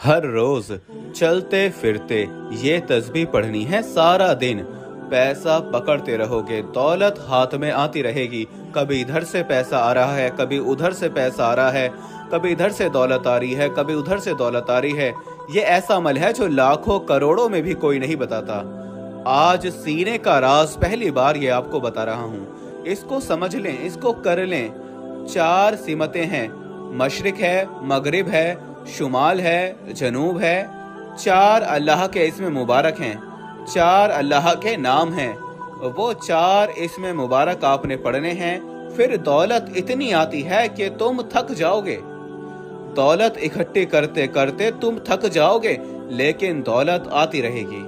हर रोज चलते फिरते ये तस्बीह पढ़नी है सारा दिन। पैसा पकड़ते रहोगे, दौलत हाथ में आती रहेगी। कभी इधर से पैसा आ रहा है, कभी उधर से पैसा आ रहा है, कभी इधर से दौलत आ रही है, कभी उधर से दौलत आ रही है। ये ऐसा अमल है जो लाखों करोड़ों में भी कोई नहीं बताता। आज सीने का राज पहली बार ये आपको बता रहा हूँ। इसको समझ लें, इसको कर लें। 4 सिमतें हैं, मशरिक है, मगरिब है, शुमाल है, जनूब है। 4 अल्लाह के इसमें मुबारक हैं, 4 अल्लाह के नाम हैं। वो 4 इसमें मुबारक आपने पढ़ने हैं। फिर दौलत इतनी आती है कि तुम थक जाओगे। दौलत इकट्ठी करते करते तुम थक जाओगे, लेकिन दौलत आती रहेगी।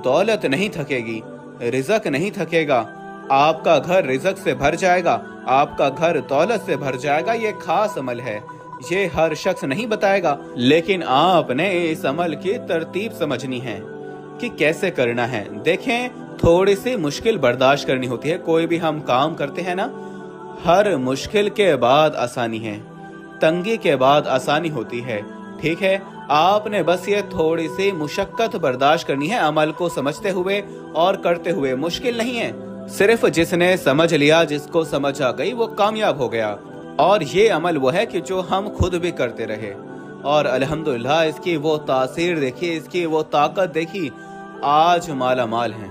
दौलत नहीं थकेगी, रिज़्क नहीं थकेगा। आपका घर रिज़्क से भर जाएगा, आपका घर दौलत से भर जाएगा। ये खास अमल है, ये हर शख्स नहीं बताएगा, लेकिन आपने इस अमल की तरतीब समझनी है कि कैसे करना है। देखें, थोड़ी सी मुश्किल बर्दाश्त करनी होती है। कोई भी हम काम करते हैं ना, हर मुश्किल के बाद आसानी है, तंगी के बाद आसानी होती है। ठीक है, आपने बस ये थोड़ी सी मुशक्कत बर्दाश्त करनी है, अमल को समझते हुए और करते हुए। मुश्किल नहीं है, सिर्फ जिसने समझ लिया, जिसको समझ आ गई, वो कामयाब हो गया। और ये अमल वो है कि जो हम खुद भी करते रहे, और अल्हम्दुलिल्लाह इसकी वो तासीर देखी, इसकी वो ताकत देखी। आज माला माल हैं,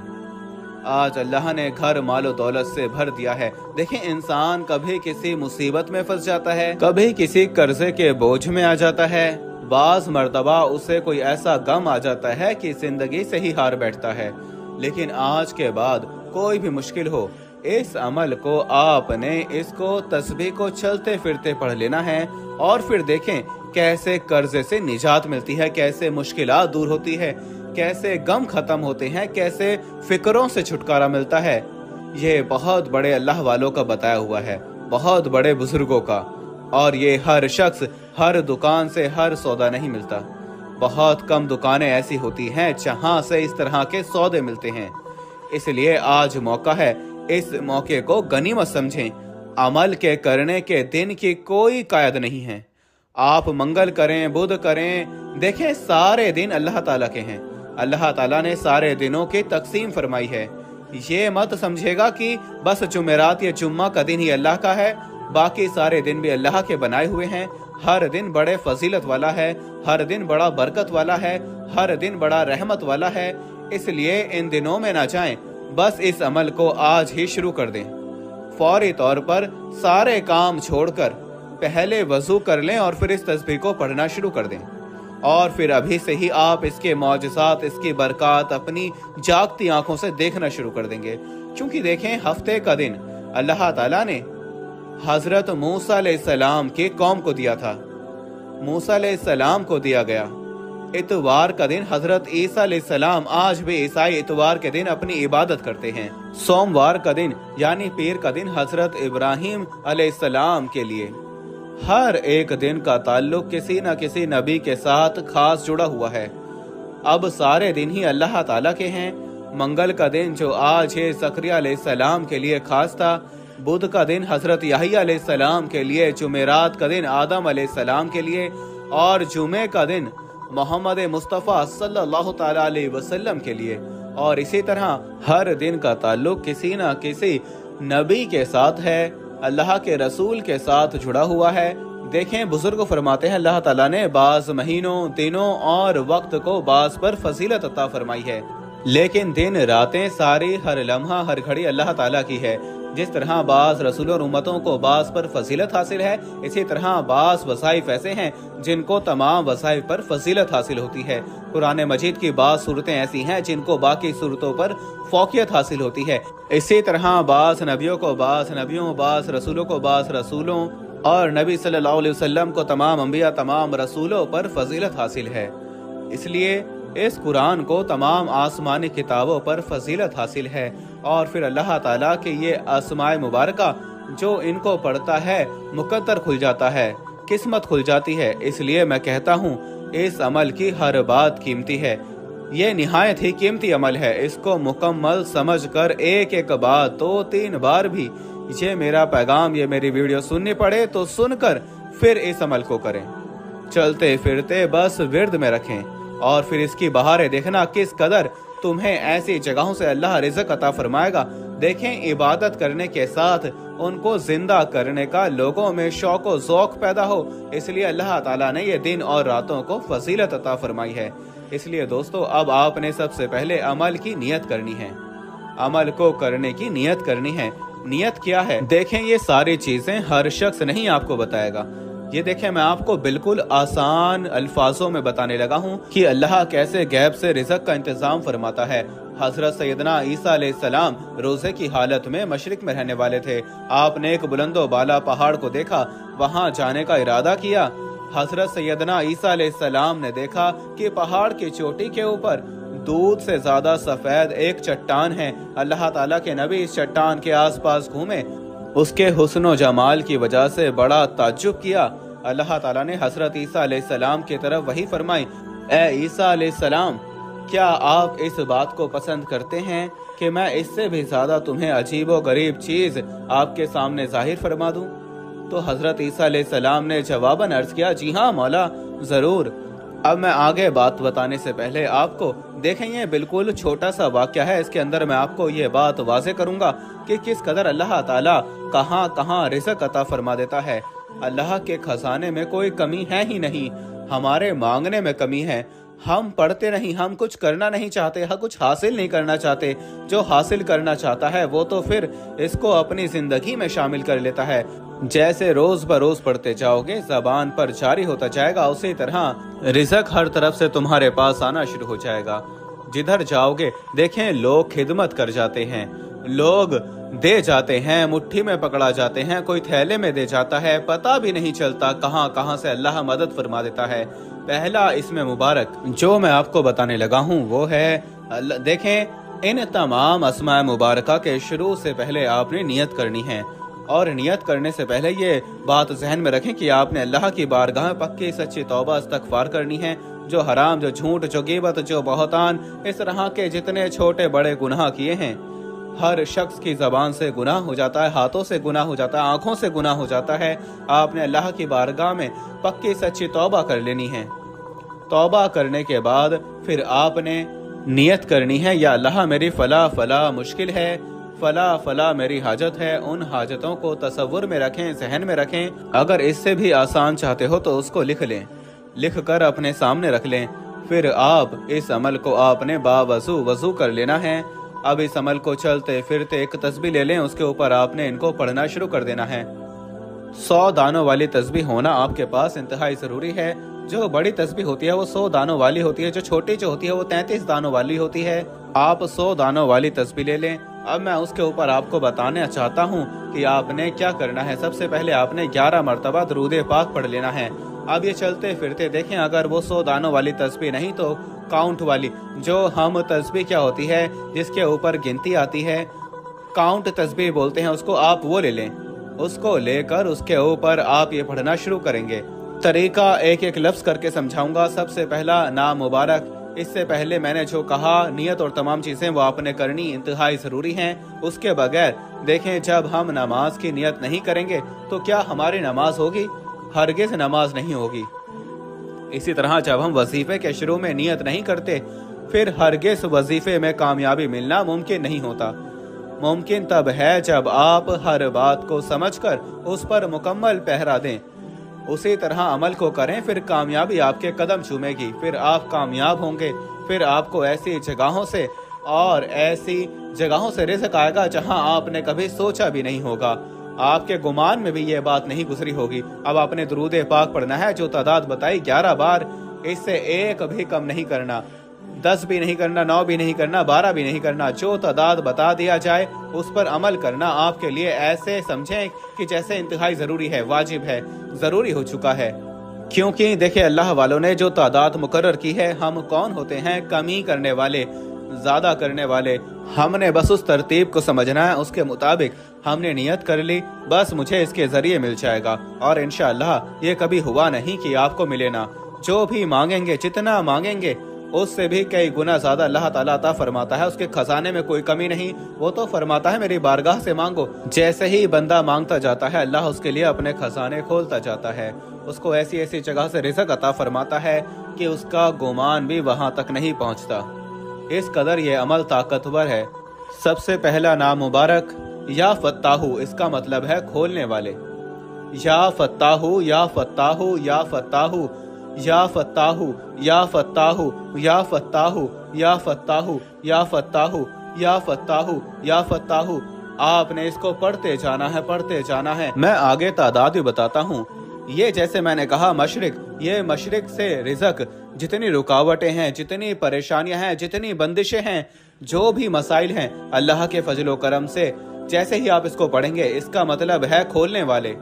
आज अल्लाह ने घर मालो दौलत से भर दिया है। देखें, इंसान कभी किसी मुसीबत में फंस जाता है, कभी किसी कर्जे के बोझ में आ जाता है, बाज मर्तबा उसे कोई ऐसा गम आ जाता है कि जिंदगी से ही हार बैठता है। लेकिन आज के बाद कोई भी मुश्किल हो, इस अमल को आपने, इसको तस्बीह को चलते फिरते पढ़ लेना है। और फिर देखें कैसे कर्जे से निजात मिलती है, कैसे मुश्किलात दूर होती है, कैसे गम खत्म होते हैं, कैसे फिक्रों से छुटकारा मिलता है। ये बहुत बड़े अल्लाह वालों का बताया हुआ है, बहुत बड़े बुजुर्गों का। और ये हर शख्स, हर दुकान से हर सौदा नहीं मिलता। बहुत कम दुकानें ऐसी होती हैं जहां से इस तरह के सौदे मिलते हैं। इसलिए आज मौका है, इस मौके को गनीमत समझें। अमल के करने के दिन की कोई कायद नहीं है। आप मंगल करें, बुध करें, देखें सारे दिन अल्लाह ताला के हैं। अल्लाह ताला ने सारे दिनों की तकसीम फरमाई है। ये मत समझेगा कि बस जुमेरात या जुम्मा का दिन ही अल्लाह का है, बाकी सारे दिन भी अल्लाह के बनाए हुए हैं। हर दिन बड़े फजीलत वाला है, हर दिन बड़ा बरकत वाला है, हर दिन बड़ा रहमत वाला है। इसलिए इन दिनों में ना जाएं, बस इस अमल को आज ही शुरू कर दें। फौरी तौर पर सारे काम छोड़कर पहले वजू कर लें और फिर इस तस्बीह को पढ़ना शुरू कर दें। और फिर अभी से ही आप इसके मौजज़ात, इसकी बरकत अपनी जागती आंखों से देखना शुरू कर देंगे। क्योंकि देखें, हफ्ते का दिन अल्लाह ताला ने हजरत मूसा अलैहिस्सलाम की कौम को दिया था, मूसा अलैहिस्सलाम को दिया गया। इतवार का दिन हजरत ईसा अलैहिस्सलाम, आज भी ईसाई इतवार के दिन अपनी इबादत करते हैं। सोमवार का दिन यानी पीर का दिन हजरत इब्राहिम अलैहिस्सलाम के लिए। हर एक दिन का ताल्लुक किसी न किसी नबी के साथ खास जुड़ा हुआ है। अब सारे दिन ही अल्लाह ताला के हैं। मंगल का दिन जो आज है ज़करिया अलैहिस्सलाम के लिए खास था। बुध का दिन हजरत याहिया अलैहिस्सलाम के लिए। जुमेरात का दिन आदम अलैहिस्सलाम के लिए। और जुमे का दिन मोहम्मद मुस्तफ़ा सल्लल्लाहु ताला अलैहि वसल्लम के लिए। और इसी तरह हर दिन का ताल्लुक किसी न किसी नबी के साथ है, अल्लाह के रसूल के साथ जुड़ा हुआ है। देखें, बुजुर्ग फरमाते हैं अल्लाह ताला ने बाज महीनों, दिनों और वक्त को बाज पर फजीलत अता फरमाई है, लेकिन दिन रातें सारी, हर लम्हा हर घड़ी अल्लाह ताला की है। जिस तरह बास रसूल और उम्मतों को बास पर फजीलत हासिल है, इसी तरह बास वसाइफ ऐसे हैं जिनको तमाम वसाइफ पर फजीलत हासिल होती है। कुरान मजीद की बास सूरतें ऐसी हैं जिनको बाकी सूरतों पर फौकियत हासिल होती है। इसी तरह बास नबियों को बास नबियों, बास रसूलों को बास रसूलों, और नबी सल्लल्लाहु अलैहि वसल्लम को तमाम अंबिया, तमाम रसूलों पर फजीलत हासिल है। इसलिए इस कुरान को तमाम आसमानी किताबों पर फजीलत हासिल है। और फिर अल्लाह ताला के ये अस्माए मुबारका, जो इनको पढ़ता है मुकद्दर खुल जाता है, किस्मत खुल जाती है। इसलिए मैं कहता हूँ, इस अमल की हर बात कीमती है। ये निहायत ही कीमती अमल है। इसको मुकम्मल समझकर एक एक बार 2-3 बार भी ये मेरा पैगाम, ये मेरी वीडियो सुननी पड़े तो सुनकर फिर इस अमल को करें। चलते फिरते बस विर्द में रखें, और फिर इसकी बहारें देखना किस कदर तुम्हें ऐसी जगहों से अल्लाह रिज़्क अता फरमाएगा। देखें, इबादत करने के साथ उनको जिंदा करने का लोगों में शौक व ज़ौक़ पैदा हो, इसलिए अल्लाह ताला ने ये दिन और रातों को फजीलत अता फरमाई है। इसलिए दोस्तों, अब आपने सबसे पहले अमल की नियत करनी है, अमल को करने की नियत करनी है। नियत क्या है? देखें, ये सारी चीजें हर शख्स नहीं आपको बताएगा। ये देखें, मैं आपको बिल्कुल आसान अल्फाजों में बताने लगा हूँ कि अल्लाह कैसे गैब से रिज़्क का इंतजाम फरमाता है। हजरत सैयदना ईसा अलैहिस्सलाम रोजे की हालत में मशरिक में रहने वाले थे। आपने एक बुलंदो बाला पहाड़ को देखा, वहां जाने का इरादा किया। हजरत सैयदना ईसा अलैहिस्सलाम ने देखा कि पहाड़ की चोटी के ऊपर दूध से ज्यादा सफेद एक चट्टान है। अल्लाह ताला के नबी इस चट्टान के आसपास घूमे, उसके हुस्न जमाल की वजह से बड़ा ताज्जुब किया। अल्लाह ताला ने हजरत ईसा अलैहिस्सलाम की तरफ वही फरमाई, ए ईसा अलैहिस्सलाम, क्या आप इस बात को पसंद करते हैं कि मैं इससे भी ज्यादा तुम्हें अजीब व गरीब चीज आपके सामने जाहिर फरमा दूं? तो हजरत ईसा अलैहिस्सलाम ने जवाबन अर्ज किया, जी हाँ मौला, जरूर। अब मैं आगे बात बताने से पहले आपको देखें, ये बिल्कुल छोटा सा वाक्या है, इसके अंदर मैं आपको ये बात वाज़े करूंगा कि किस कदर अल्लाह ताला कहाँ कहाँ रिज़्क अता फरमा देता है। अल्लाह के खजाने में कोई कमी है ही नहीं, हमारे मांगने में कमी है। हम पढ़ते नहीं, हम कुछ करना नहीं चाहते, हम कुछ हासिल नहीं करना चाहते। जो हासिल करना चाहता है वो तो फिर इसको अपनी जिंदगी में शामिल कर लेता है। जैसे रोज बरोज पढ़ते जाओगे, जबान पर जारी होता जाएगा, उसी तरह रिज़्क हर तरफ से तुम्हारे पास आना शुरू हो जाएगा। जिधर जाओगे देखें, लोग खिदमत कर जाते हैं, लोग दे जाते हैं, मुट्ठी में पकड़ा जाते हैं, कोई थैले में दे जाता है, पता भी नहीं चलता कहाँ कहाँ से अल्लाह मदद फरमा देता है। पहला इसमें मुबारक जो मैं आपको बताने लगा हूँ वो है, देखें, इन तमाम अस्माए मुबारका के शुरू से पहले आपने नियत करनी है, और नियत करने से पहले ये बात जहन में रखें कि आपने अल्लाह की बारगाह में पक्की सच्ची तौबा इस्तगफार करनी है। जो हराम, जो झूठ, जो गीबत, जो बहतान, इस तरह के जितने छोटे बड़े गुनाह किए हैं, हर शख्स की जबान से गुनाह हो जाता है, हाथों से गुनाह हो जाता है, आंखों से गुनाह हो जाता है। आपने अल्लाह की बारगाह में पक्की सच्ची तौबा कर लेनी है। तौबा करने के बाद फिर आपने नियत करनी है, या अल्लाह मेरी फला फला मुश्किल है, फला फला मेरी हाजत है। उन हाजतों को तसव्वुर में रखें, जहन में रखें। अगर इससे भी आसान चाहते हो तो उसको लिख लें, लिख कर अपने सामने रख लें। फिर आप इस अमल को आपने वजू कर लेना है। अब इस अमल को चलते फिरते एक तस्बीह ले लें, उसके ऊपर आपने इनको पढ़ना शुरू कर देना है। 100 दानों वाली तस्बीह होना आपके पास इंतहाई जरूरी है। जो बड़ी तस्बीह होती है वो 100 दानों वाली होती है, जो छोटी जो होती है वो 33 दानों वाली होती है। आप 100 दानों वाली तस्बीह ले लें। अब मैं उसके ऊपर आपको बताना चाहता हूँ कि आपने क्या करना है। सबसे पहले आपने 11 मरतबा दरूद पाक पढ़ लेना है। अब ये चलते फिरते देखें, अगर वो 100 दानों वाली तस्बीह नहीं तो काउंट वाली, जो हम तस्बीह क्या होती है जिसके ऊपर गिनती आती है, काउंट तस्बीह बोलते हैं उसको, आप वो ले लें। उसको लेकर उसके ऊपर आप ये पढ़ना शुरू करेंगे। तरीका एक एक लफ्ज करके समझाऊंगा। सबसे पहला नाम मुबारक। इससे पहले मैंने जो कहा, नियत और तमाम चीजें वो आपने करनी इंतहाई जरूरी हैं। उसके बगैर देखें, जब हम नमाज की नियत नहीं करेंगे तो क्या हमारी नमाज होगी? हरगिज़ नमाज नहीं होगी। इसी तरह जब हम वजीफे के शुरू में नियत नहीं करते, फिर हरगिज़ वजीफे में कामयाबी मिलना मुमकिन नहीं होता। मुमकिन तब है जब आप हर बात को समझकर उस पर मुकम्मल पहरा दें, उसी तरह अमल को करें, फिर कामयाबी आपके कदम चूमेगी, फिर आप कामयाब होंगे। फिर आपको ऐसी जगहों से और ऐसी जगहों से रिज़्क आएगा जहां आपने कभी सोचा भी नहीं होगा। आपके गुमान में भी ये बात नहीं गुजरी होगी। अब आपने दरूद पाक पढ़ना है, जो तादाद बताई 11 बार, इससे एक भी कम नहीं करना, 10 भी नहीं करना, 9 भी नहीं करना, 12 भी नहीं करना। जो तादाद बता दिया जाए उस पर अमल करना आपके लिए ऐसे समझें कि जैसे इंतहाई जरूरी है, वाजिब है, जरूरी हो चुका है। क्योंकि देखिए, अल्लाह वालों ने जो तादाद मुकर्रर की है, हम कौन होते हैं कमी करने वाले, ज्यादा करने वाले। हमने बस उस तरतीब को समझना है, उसके मुताबिक हमने नियत कर ली, बस मुझे इसके जरिए मिल जाएगा। और इंशाअल्लाह ये कभी हुआ नहीं कि आपको मिले ना। जो भी मांगेंगे, जितना मांगेंगे उससे भी कई गुना ज्यादा अल्लाह ताला अता फरमाता है। उसके खजाने में कोई कमी नहीं। वो तो फरमाता है मेरी बारगाह से मांगो। जैसे ही बंदा मांगता जाता है अल्लाह उसके लिए अपने खजाने खोलता जाता है, उसको ऐसी ऐसी जगह से रिज़्क अता फरमाता है कि उसका गुमान भी वहां तक नहीं पहुंचता। इस कदर ये अमल ताकतवर है। सबसे पहला नाम मुबारक या फत्ताहू, इसका मतलब है खोलने वाले। या फत्ताहू, या फत्ताहू, या फत्ताहू, या फत्ताहू, या फत्ताहू, या फत्ताहू, या फत्ताहू, या फत्ताहू, या फत्ताहू, या फत्ताहू। आपने इसको पढ़ते जाना है, पढ़ते जाना है। मैं आगे तादाद भी बताता हूँ। ये जैसे मैंने कहा मशरिक, ये मशरिक से रिज़्क, जितनी रुकावटें हैं, जितनी परेशानियां हैं, जितनी बंदिशें हैं, जो भी मसाइल हैं, अल्लाह के फजलो करम से जैसे ही आप इसको पढ़ेंगे, इसका मतलब है खोलने वाले।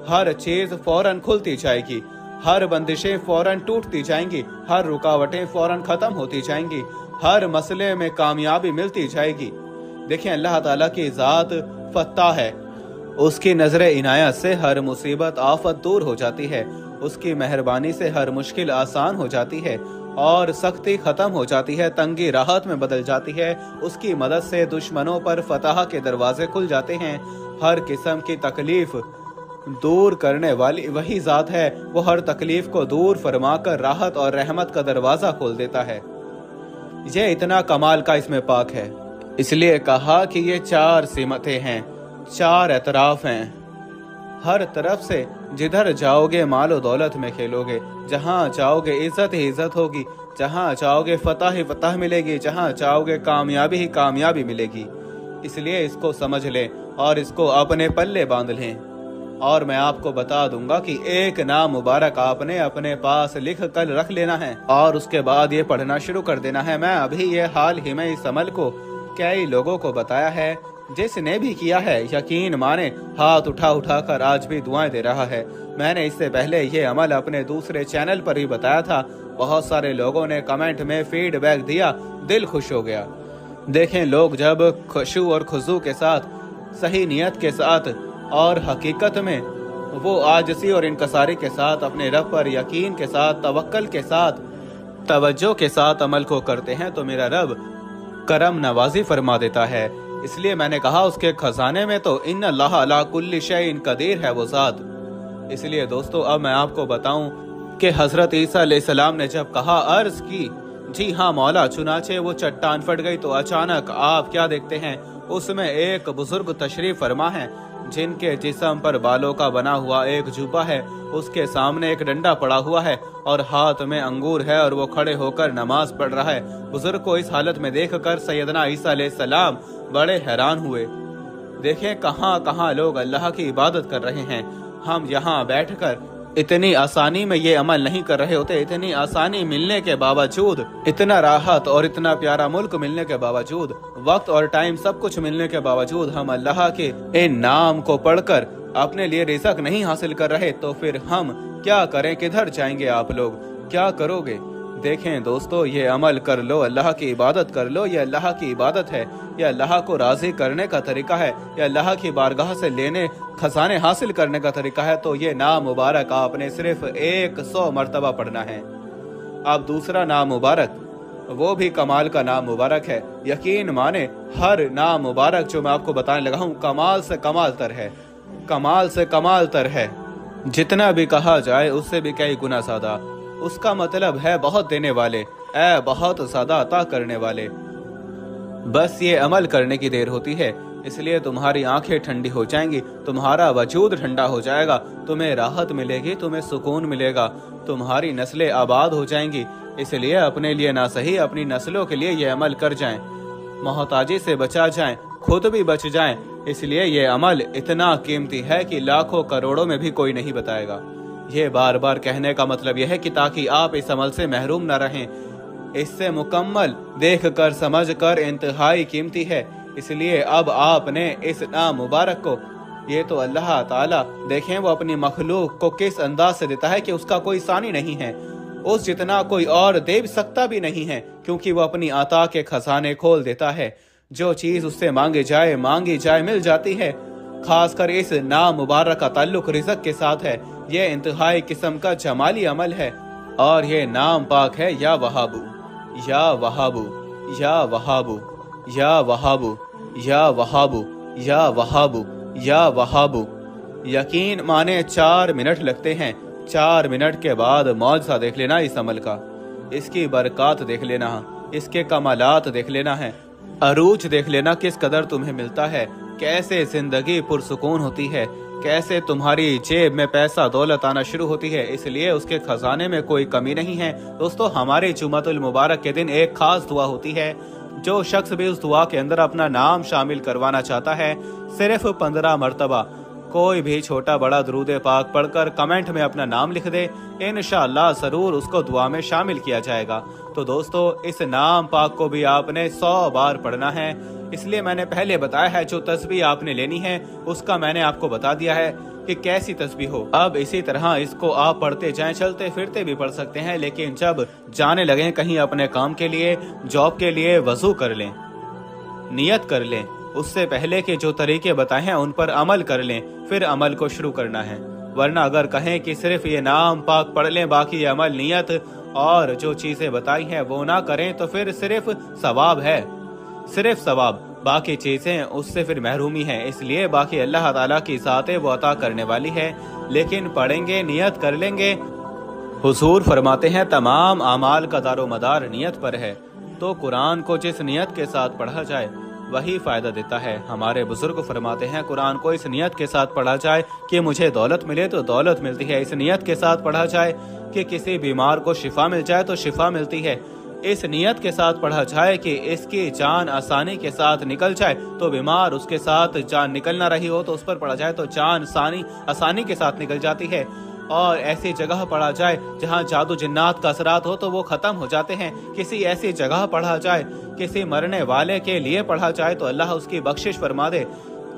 हर चीज फौरन खुलती जाएगी, हर बंदिशें फौरन टूटती जाएंगी, हर रुकावटें फौरन खत्म होती जाएंगी, हर मसले में कामयाबी मिलती जाएगी। देखिए अल्लाह ताला की ज़ात फत्ता है। उसकी नजर इनायत से हर मुसीबत आफत दूर हो जाती है। उसकी मेहरबानी से हर मुश्किल आसान हो जाती है और सख्ती खत्म हो जाती है, तंगी राहत में बदल जाती है। उसकी मदद से दुश्मनों पर फतह के दरवाजे खुल जाते हैं। हर किस्म की तकलीफ दूर करने वाली वही ज़ात है। वो हर तकलीफ को दूर फरमाकर राहत और रहमत का दरवाजा खोल देता है। ये इतना कमाल का इसमें पाक है, इसलिए कहा कि ये चार सिमतें हैं, चार एतराफ हैं। हर तरफ से जिधर जाओगे मालो दौलत में खेलोगे, जहाँ जाओगे इज्जत ही इज्जत होगी, जहाँ जाओगे फतह ही फतह मिलेगी, जहाँ जाओगे कामयाबी ही कामयाबी मिलेगी। इसलिए इसको समझ लें और इसको अपने पल्ले बांध लें। और मैं आपको बता दूंगा कि एक नाम मुबारक आपने अपने पास लिख कर रख लेना है और उसके बाद ये पढ़ना शुरू कर देना है। मैं अभी ये हाल ही में इस अमल को कई लोगों को बताया है। जिसने भी किया है यकीन माने हाथ उठा उठा कर आज भी दुआएं दे रहा है। मैंने इससे पहले ये अमल अपने दूसरे चैनल पर ही बताया था। बहुत सारे लोगों ने कमेंट में फीडबैक दिया, दिल खुश हो गया। देखें, लोग जब खुशू और खुजू के साथ, सही नियत के साथ और हकीकत में वो आजसी और इनकसारी के साथ, अपने रब पर यकीन के साथ, तवक्कल के साथ, तवज्जो के साथ अमल को करते हैं तो मेरा रब करम नवाजी फरमा देता है। इसलिए मैंने कहा उसके खजाने में तो इन्न अल्लाह अला कुल्ली शैइन कदीर है वो ज़ात। इसलिए दोस्तों अब मैं आपको बताऊं कि हजरत ईसा अलैहिस्सलाम ने जब कहा अर्ज की, जी हाँ मौला, चुनाचे वो चट्टान फट गई तो अचानक आप क्या देखते हैं, उसमें एक बुजुर्ग तशरीफ फरमा है जिनके जिस्म पर बालों का बना हुआ एक जुब्बा है। उसके सामने एक डंडा पड़ा हुआ है और हाथ में अंगूर है और वो खड़े होकर नमाज पढ़ रहा है। बुजुर्ग को इस हालत में देखकर सैयदना ईसा अलैहिस्सलाम बड़े हैरान हुए। देखें कहाँ कहाँ लोग अल्लाह की इबादत कर रहे हैं। हम यहाँ बैठकर इतनी आसानी में ये अमल नहीं कर रहे होते। इतनी आसानी मिलने के बावजूद, इतना राहत और इतना प्यारा मुल्क मिलने के बावजूद, वक्त और टाइम सब कुछ मिलने के बावजूद हम अल्लाह के इन नाम को पढ़कर अपने लिए रिज़्क नहीं हासिल कर रहे, तो फिर हम क्या करें? किधर जाएंगे आप लोग? क्या करोगे? देखें दोस्तों, ये अमल कर लो, अल्लाह की इबादत कर लो। ये अल्लाह की इबादत है, ये अल्लाह को राज़ी करने का तरीका है, ये अल्लाह की बारगाह से लेने खजाने हासिल करने का तरीका है। तो ये नाम मुबारक आपने सिर्फ 100 मरतबा पढ़ना है। अब दूसरा नाम मुबारक, वो भी कमाल का नाम मुबारक है। यकीन माने हर नाम मुबारक जो मैं आपको बताने लगा हूँ कमाल से कमाल तर है, कमाल से कमाल तर है। जितना भी कहा जाए उससे भी कई गुना ज्यादा। उसका मतलब है बहुत देने वाले, बहुत ज्यादा अता करने वाले। बस ये अमल करने की देर होती है, इसलिए तुम्हारी आंखें ठंडी हो जाएंगी, तुम्हारा वजूद ठंडा हो जाएगा, तुम्हें राहत मिलेगी, तुम्हें सुकून मिलेगा, तुम्हारी नस्लें आबाद हो जाएंगी। इसलिए अपने लिए ना सही, अपनी नस्लों के लिए ये अमल कर जाएं, मोहताजी से बचा जाएं, खुद भी बच जाएं। इसलिए ये अमल इतना कीमती है कि लाखों करोड़ों में भी कोई नहीं बताएगा। ये बार बार कहने का मतलब यह है कि ताकि आप इस अमल से महरूम न रहें। इससे मुकम्मल देख कर समझ कर इंतहाई कीमती है। इसलिए अब आपने इस नाम मुबारक को, ये तो अल्लाह ताला देखें वो अपनी मखलूक को किस अंदाज से देता है कि उसका कोई सानी नहीं है, उस जितना कोई और दे सकता भी नहीं है, क्योंकि वो अपनी अता के खजाने खोल देता है। जो चीज उससे मांगी जाए मिल जाती है। खासकर इस नाम मुबारक का ताल्लुक रिज़्क के साथ है। ये इंतहाई किस्म का जमाली अमल है और ये नाम पाक है या वहाबू। या वहाबू, या वहाबू, या वहाबू, या वहाबू, या वहाबू, या वहाबू। यकीन माने 4 मिनट लगते हैं। 4 मिनट के बाद मौजज़ा देख लेना इस अमल का, इसकी बरकत देख लेना, इसके कमालात देख लेना है, अरूज देख लेना किस कदर तुम्हें मिलता है, कैसे जिंदगी पुरसुकून होती है, कैसे तुम्हारी जेब में पैसा दौलत आना शुरू होती है। इसलिए उसके खजाने में कोई कमी नहीं है। दोस्तों, हमारे जुमातुल मुबारक के दिन एक खास दुआ होती है। जो शख्स भी उस दुआ के अंदर अपना नाम शामिल करवाना चाहता है, सिर्फ 15 मरतबा कोई भी छोटा बड़ा दरूद पाक पढ़कर कमेंट में अपना नाम लिख दे, इंशाअल्लाह जरूर उसको दुआ में शामिल किया जाएगा। तो दोस्तों, इस नाम पाक को भी आपने 100 बार पढ़ना है। इसलिए मैंने पहले बताया है, जो तस्बीह आपने लेनी है उसका मैंने आपको बता दिया है कि कैसी तस्बीह हो। अब इसी तरह इसको आप पढ़ते जाएं, चलते फिरते भी पढ़ सकते हैं, लेकिन जब जाने लगे कहीं अपने काम के लिए, जॉब के लिए, वजू कर लें, नियत कर लें, उससे पहले के जो तरीके बताए हैं उन पर अमल कर लें, फिर अमल को शुरू करना है। वरना अगर कहें कि सिर्फ ये नाम पाक पढ़ लें, बाकी अमल, नियत और जो चीजें बताई हैं वो ना करें, तो फिर सिर्फ सवाब है, सिर्फ सवाब, बाकी चीजें उससे फिर महरूमी है। इसलिए बाकी अल्लाह ताला की ज़ात वो अता करने वाली है, लेकिन पढ़ेंगे, नियत कर लेंगे। हुजूर फरमाते हैं तमाम अमाल का दारो मदार नियत पर है, तो कुरान को जिस नियत के साथ पढ़ा जाए वही फायदा देता है। हमारे बुजुर्ग फरमाते हैं कुरान को इस नियत के साथ पढ़ा जाए कि मुझे दौलत मिले तो दौलत मिलती है, इस नियत के साथ पढ़ा जाए कि किसी बीमार को शिफा मिल जाए तो शिफा मिलती है, इस नियत के साथ पढ़ा जाए कि इसकी जान आसानी के साथ निकल जाए तो बीमार उसके साथ जान निकल ना रही हो तो उस पर पढ़ा जाए तो जान आसानी के साथ निकल जाती है। और ऐसी जगह पढ़ा जाए जहाँ जादू जिन्नात का असरात हो तो वो खत्म हो जाते हैं। किसी ऐसी जगह पढ़ा जाए, किसी मरने वाले के लिए पढ़ा जाए तो अल्लाह उसकी बख्शिश फरमा दे।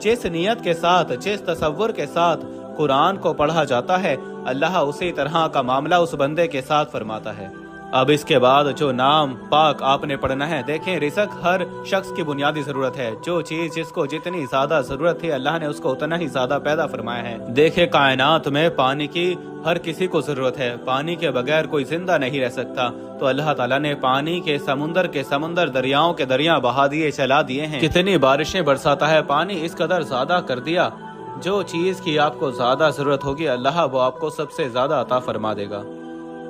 जिस नियत के साथ, जिस तसव्वुर के साथ कुरान को पढ़ा जाता है, अल्लाह उसी तरह का मामला उस बंदे के साथ फरमाता है। अब इसके बाद जो नाम पाक आपने पढ़ना है, देखें रिज़्क हर शख्स की बुनियादी जरूरत है। जो चीज जिसको जितनी ज्यादा जरूरत थी अल्लाह ने उसको उतना ही ज्यादा पैदा फरमाया है। देखे कायनात में पानी की हर किसी को जरूरत है, पानी के बगैर कोई जिंदा नहीं रह सकता। तो अल्लाह ताला ने पानी के समुंदर, दरियाओं के दरिया बहा दिए, चला दिए हैं। कितनी बारिशें बरसाता है पानी, इस कदर ज्यादा कर दिया। जो चीज की आपको ज्यादा जरूरत होगी अल्लाह वो आपको सबसे ज्यादा अता फरमा देगा।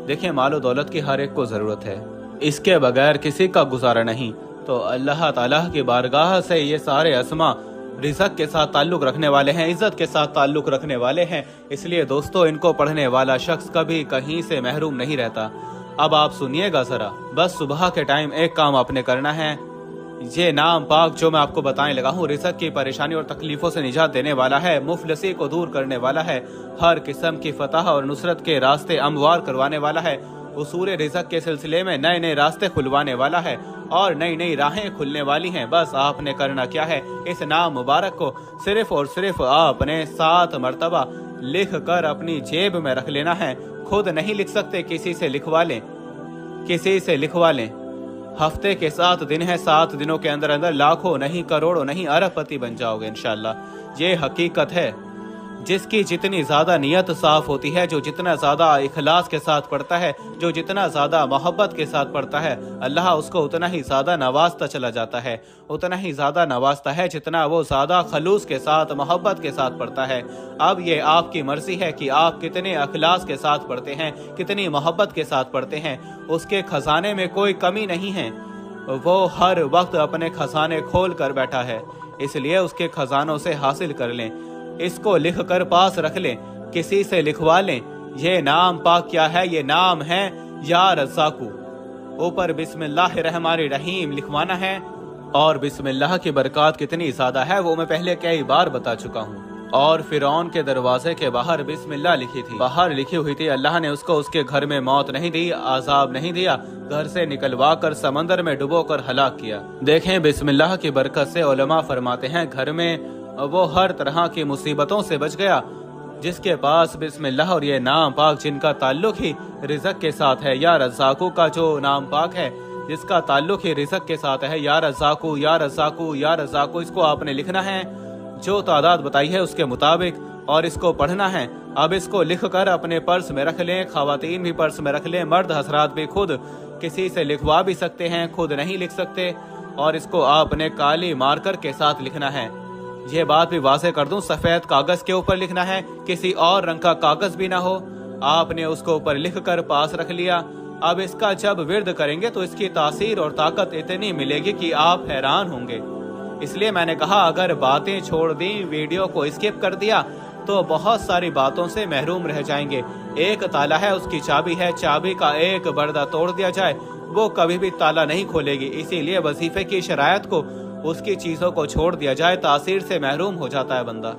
देखिए, मालो दौलत की हर एक को जरूरत है, इसके बगैर किसी का गुजारा नहीं। तो अल्लाह ताला की बारगाह से ये सारे अस्मा रिज़्क के साथ ताल्लुक रखने वाले हैं, इज्जत के साथ ताल्लुक रखने वाले हैं। इसलिए दोस्तों, इनको पढ़ने वाला शख्स कभी कहीं से महरूम नहीं रहता। अब आप सुनिएगा जरा, बस सुबह के टाइम एक काम आपने करना है। ये नाम पाक जो मैं आपको बताने लगा हूँ, रिज़्क की परेशानी और तकलीफों से निजात देने वाला है, मुफलिसी को दूर करने वाला है, हर किस्म की फतह और नुसरत के रास्ते हमवार करवाने वाला है, उसूल रिज़्क के सिलसिले में नए नए रास्ते खुलवाने वाला है और नई नई राहें खुलने वाली हैं। बस आपने करना क्या है, इस नाम मुबारक को सिर्फ और सिर्फ आपने 7 मरतबा लिख कर अपनी जेब में रख लेना है। खुद नहीं लिख सकते, किसी से लिखवा लें, किसी से लिखवा लें। हफ्ते के 7 दिन है, 7 दिनों के अंदर अंदर लाखों नहीं, करोड़ों नहीं, अरबपति बन जाओगे इंशाल्लाह। ये हकीकत है। जिसकी जितनी ज्यादा नियत साफ होती है, जो जितना ज्यादा इखलास के साथ पढ़ता है, जो जितना ज्यादा मोहब्बत के साथ पढ़ता है, अल्लाह उसको उतना ही ज्यादा नवाजता चला जाता है, उतना ही ज्यादा नवाजता है जितना वो ज्यादा खलूस के साथ, मोहब्बत के साथ पढ़ता है। अब ये आपकी मर्जी है कि आप कितने इखलास के साथ पढ़ते हैं, कितनी मोहब्बत के साथ पढ़ते हैं। उसके खजाने में कोई कमी नहीं है, वो हर वक्त अपने खजाने खोल कर बैठा है, इसलिए उसके खजानों से हासिल कर लें। इसको लिख कर पास रख लें, किसी से लिखवा लें। ये नाम पाक क्या है? ये नाम है या रज़्ज़ाक़ू। ऊपर बिस्मिल्लाहिर्रहमानिर्रहीम लिखवाना है और बिस्मिल्लाह की बरकत कितनी ज्यादा है वो मैं पहले कई बार बता चुका हूँ। और फिरौन के दरवाजे के बाहर बिस्मिल्लाह लिखी थी, बाहर लिखी हुई थी। अल्लाह ने उसको उसके घर में मौत नहीं दी, आजाब नहीं दिया, घर से निकलवा कर समंदर में डुबो कर हलाक किया। देखें, बिस्मिल्लाह की बरकत से उलमा फरमाते हैं घर में वो हर तरह की मुसीबतों से बच गया। जिसके पास बिस्मिल्लाह और ये नाम पाक जिनका ताल्लुक ही रिज़्क के साथ है, या रज़्ज़ाक़ू का जो नाम पाक है जिसका ताल्लुक ही रिज़्क के साथ है, या रज़्ज़ाक़ू, या रज़्ज़ाक़ू, या रज़्ज़ाक़ू, इसको आपने लिखना है जो तादाद बताई है उसके मुताबिक और इसको पढ़ना है। अब इसको लिख कर अपने पर्स में रख लें, खवातीन भी पर्स में रख लें, मर्द हजरात भी खुद किसी से लिखवा भी सकते हैं, खुद नहीं लिख सकते, और इसको आपने काली मार्कर के साथ लिखना है। ये बात भी वाज़ेह कर दूं, सफेद कागज के ऊपर लिखना है, किसी और रंग का कागज भी ना हो। आपने उसको ऊपर लिख कर पास रख लिया। अब इसका जब विर्द करेंगे तो इसकी तासीर और ताकत इतनी मिलेगी कि आप हैरान होंगे। इसलिए मैंने कहा अगर बातें छोड़ दी, वीडियो को स्किप कर दिया तो बहुत सारी बातों से महरूम रह जाएंगे। एक ताला है, उसकी चाबी है, चाबी का एक बर्दा तोड़ दिया जाए वो कभी भी ताला नहीं खोलेगी। इसीलिए वजीफे की शरायत को, उसकी चीजों को छोड़ दिया जाए, तासीर से महरूम हो जाता है बंदा,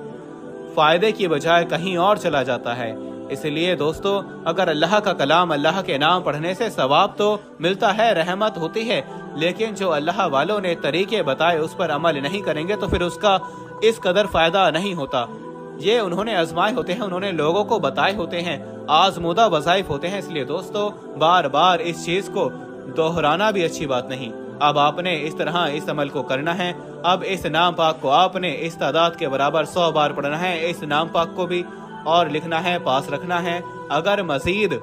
फायदे की बजाय कहीं और चला जाता है। इसलिए दोस्तों, अगर अल्लाह का कलाम, अल्लाह के नाम पढ़ने से सवाब तो मिलता है, रहमत होती है, लेकिन जो अल्लाह वालों ने तरीके बताए उस पर अमल नहीं करेंगे तो फिर उसका इस कदर फायदा नहीं होता। ये उन्होंने आजमाए होते हैं, उन्होंने लोगों को बताए होते हैं, आजमूदा वज़ाइफ होते हैं। इसलिए दोस्तों, बार बार इस चीज को दोहराना भी अच्छी बात नहीं। अब आपने इस तरह इस अमल को करना है। अब इस नाम पाक को आपने इस तादाद के बराबर 100 बार पढ़ना है, इस नाम पाक को भी, और लिखना है, पास रखना है। अगर मजीद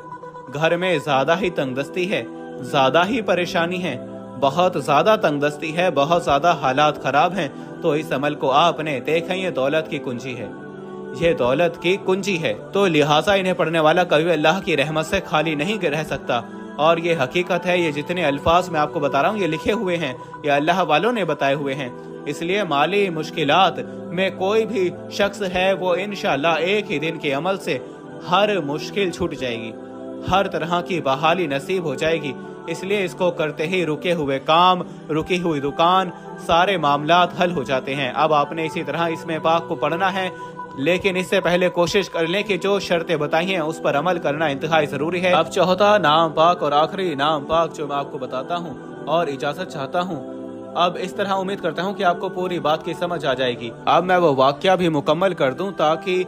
घर में ज्यादा ही तंगदस्ती है, ज्यादा ही परेशानी है, बहुत ज्यादा तंगदस्ती है, बहुत ज्यादा हालात खराब हैं, तो इस अमल को आपने देखें, ये दौलत की कुंजी है, ये दौलत की कुंजी है। तो लिहाजा इन्हें पढ़ने वाला कभी अल्लाह की रहमत से खाली नहीं रह सकता। और ये हकीकत है, ये जितने अल्फाज मैं आपको बता रहा हूँ ये लिखे हुए हैं, ये अल्लाह वालों ने बताए हुए हैं। इसलिए माली मुश्किलात में कोई भी शख्स है वो इंशाअल्लाह एक ही दिन के अमल से हर मुश्किल छूट जाएगी, हर तरह की बहाली नसीब हो जाएगी। इसलिए इसको करते ही रुके हुए काम, रुकी हुई दुकान, सारे मामलात हल हो जाते हैं। अब आपने इसी तरह इसमें पाक को पढ़ना है, लेकिन इससे पहले कोशिश कर लें कि जो शर्तें बताई हैं उस पर अमल करना इंतहाई जरूरी है। अब चौथा नाम पाक और आखिरी नाम पाक जो मैं आपको बताता हूँ और इजाजत चाहता हूँ। अब इस तरह उम्मीद करता हूँ कि आपको पूरी बात की समझ आ जाएगी। अब मैं वो वाक्या भी मुकम्मल कर दूं ताकि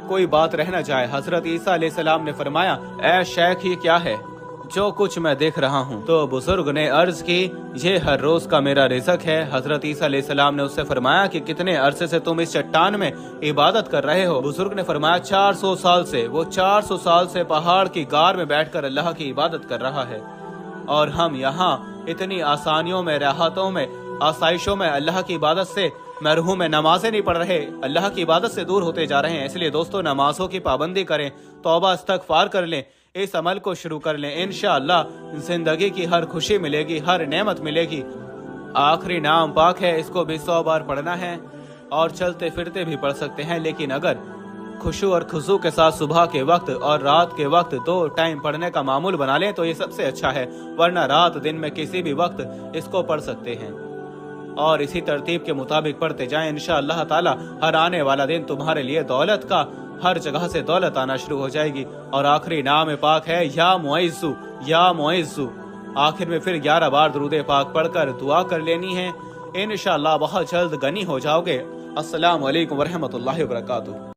कोई बात रह न जाए। हजरत ईसा अलैहिस्सलाम ने फरमाया, ऐ शेख, ये क्या है जो कुछ मैं देख रहा हूँ? तो बुजुर्ग ने अर्ज की, ये हर रोज का मेरा रिज़्क है। हजरत ईसा अलैहिस्सलाम ने उससे फरमाया कि कितने अरसे से तुम इस चट्टान में इबादत कर रहे हो? बुजुर्ग ने फरमाया 400 साल से। वो 400 साल से पहाड़ की गार में बैठकर अल्लाह की इबादत कर रहा है, और हम यहाँ इतनी आसानियों में, राहतों में, आसाइशों में अल्लाह की इबादत से मरहूम है, नमाजें नहीं पढ़ रहे, अल्लाह की इबादत से दूर होते जा रहे हैं। इसलिए दोस्तों, नमाजों की पाबंदी करें, तौबा इस्तगफार कर लें, इस अमल को शुरू कर लें। इंशाअल्लाह जिंदगी की हर खुशी मिलेगी, हर नेमत मिलेगी। आखिरी नाम पाक है, इसको भी 100 बार पढ़ना है और चलते फिरते भी पढ़ सकते हैं। लेकिन अगर खुशू और खुशू के साथ सुबह के वक्त और रात के वक्त 2 टाइम पढ़ने का मामूल बना लें तो ये सबसे अच्छा है, वरना रात दिन में किसी भी वक्त इसको पढ़ सकते हैं। और इसी तरतीब के मुताबिक पढ़ते जाएं। इंशाअल्लाह ताला हर आने वाला दिन तुम्हारे लिए दौलत का, हर जगह से दौलत आना शुरू हो जाएगी। और आखिरी नाम पाक है या मुइज़्ज़ु, या मुइज़्ज़ु। आखिर में फिर 11 बार दुरूद पाक पढ़कर दुआ कर लेनी है। इंशाअल्लाह बहुत जल्द गनी हो जाओगे। अस्सलाम वालेकुम व रहमतुल्लाहि व बरकातुहू।